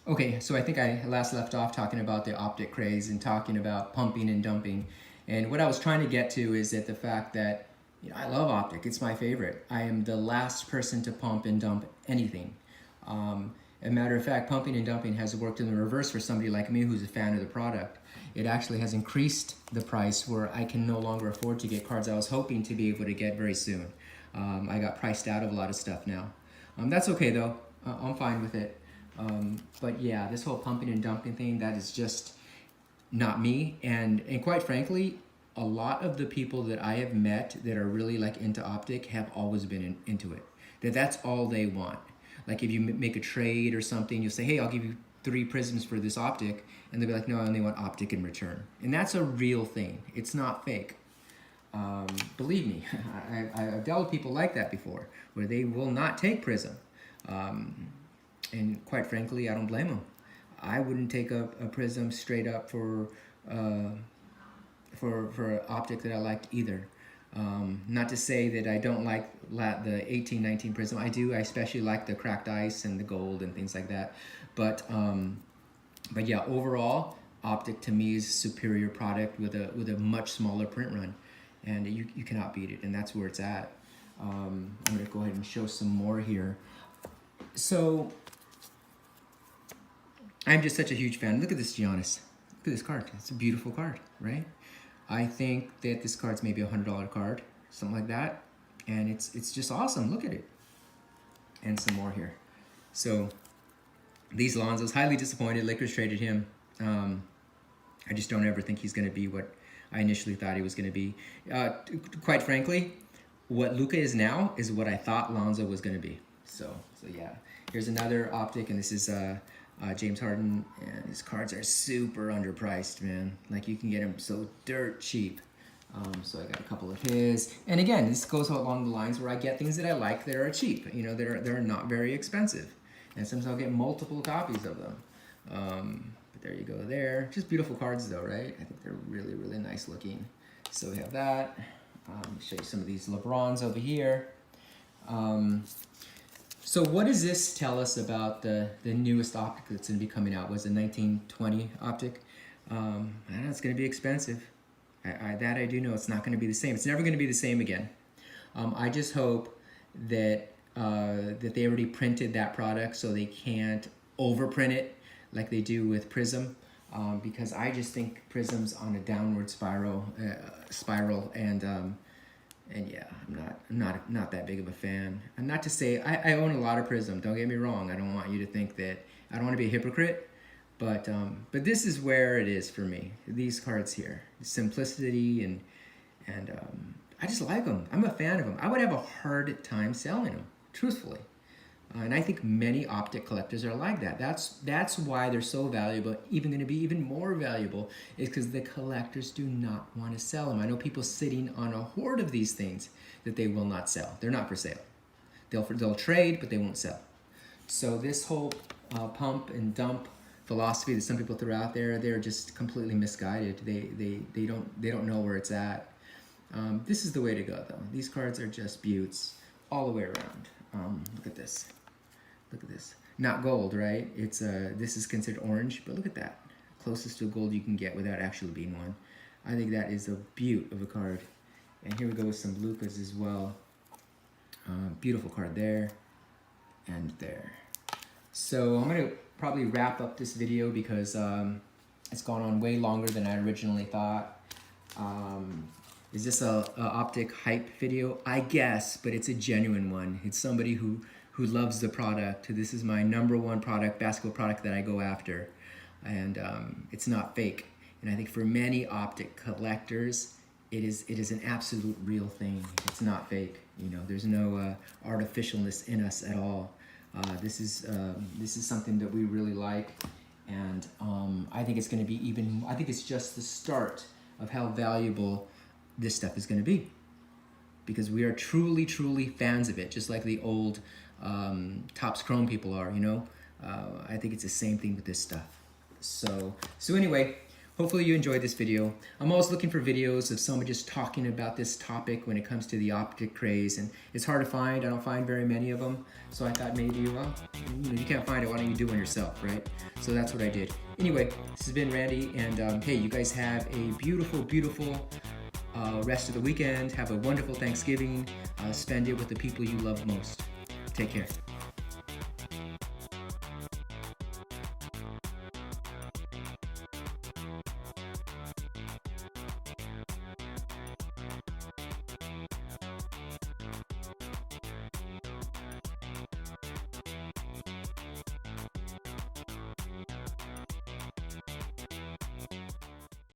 Okay, so I think I last left off talking about the optic craze and talking about pumping and dumping. And what I was trying to get to is that the fact that I love optic. It's my favorite. I am the last person to pump and dump anything. As a matter of fact, pumping and dumping has worked in the reverse for somebody like me who's a fan of the product. It actually has increased the price where I can no longer afford to get cards I was hoping to be able to get very soon. I got priced out of a lot of stuff now. That's okay though. I'm fine with it. But yeah, this whole pumping and dumping thing, that is just not me. And quite frankly, a lot of the people that I have met that are really like into optic have always been into it. That's all they want. Like if you make a trade or something, you'll say, hey, I'll give you 3 prisms for this optic. And they'll be like, no, I only want optic in return. And that's a real thing. It's not fake. Believe me, I've dealt with people like that before, where they will not take Prizm. And quite frankly, I don't blame them. I wouldn't take a Prizm straight up for an optic that I liked either. Not to say that I don't like the 1819 Prizm. I do. I especially like the cracked ice and the gold and things like that. But yeah, overall, optic to me is a superior product with a much smaller print run, and you cannot beat it. And that's where it's at. I'm gonna go ahead and show some more here. So I'm just such a huge fan. Look at this Giannis. Look at this card. It's a beautiful card, right? I think that this card's maybe a $100 card, something like that. And it's just awesome. Look at it. And some more here. So these Lonzo's, highly disappointed. Lakers traded him. I just don't ever think he's going to be what I initially thought he was going to be. Quite frankly, what Luka is now is what I thought Lonzo was going to be. So yeah. Here's another optic, and this is James Harden, and his cards are super underpriced, man. Like you can get them so dirt cheap. So I got a couple of his, and again, this goes along the lines where I get things that I like that are cheap. You know, they're not very expensive, and sometimes I'll get multiple copies of them. But there you go. There, just beautiful cards, though, right? I think they're really, really nice looking. So we have that. Show you some of these Lebrons over here. So what does this tell us about the newest optic that's going to be coming out? Was the 1920 optic? I don't know, it's going to be expensive. That I do know. It's not going to be the same. It's never going to be the same again. I just hope that that they already printed that product so they can't overprint it like they do with Prizm. Because I just think Prizm's on a downward spiral, and yeah, I'm not that big of a fan. And not to say I own a lot of Prizm. Don't get me wrong. I don't want you to think that I don't want to be a hypocrite, but this is where it is for me. These cards here, simplicity and I just like them. I'm a fan of them. I would have a hard time selling them, truthfully. And I think many optic collectors are like that. That's why they're so valuable, even going to be even more valuable, is because the collectors do not want to sell them. I know people sitting on a hoard of these things that they will not sell. They're not for sale. They'll trade, but they won't sell. So this whole pump and dump philosophy that some people throw out there, they're just completely misguided. They don't know where it's at. This is the way to go, though. These cards are just beauts all the way around. Look at this. Look at this. Not gold, right? It's this is considered orange, but look at that. Closest to gold you can get without actually being one. I think that is a beaut of a card. And here we go with some Lukas as well. Beautiful card there and there. So I'm gonna probably wrap up this video because it's gone on way longer than I originally thought. Is this a optic hype video? I guess, but it's a genuine one. It's somebody who loves the product. This is my #1 product, basketball product that I go after. And it's not fake. And I think for many optic collectors, it is an absolute real thing. It's not fake. You know, there's no artificialness in us at all. This is something that we really like. And I think it's going to be I think it's just the start of how valuable this stuff is going to be, because we are truly, truly fans of it, just like the old Topps Chrome people are, you know. I think it's the same thing with this stuff. So anyway, hopefully you enjoyed this video. I'm always looking for videos of someone just talking about this topic when it comes to the optic craze, and it's hard to find. I don't find very many of them, so I thought maybe, well, you can't find it, why don't you do one yourself, right? So that's what I did. Anyway, this has been Randy, and hey, you guys have a beautiful, beautiful rest of the weekend. Have a wonderful Thanksgiving. Spend it with the people you love most. Take care.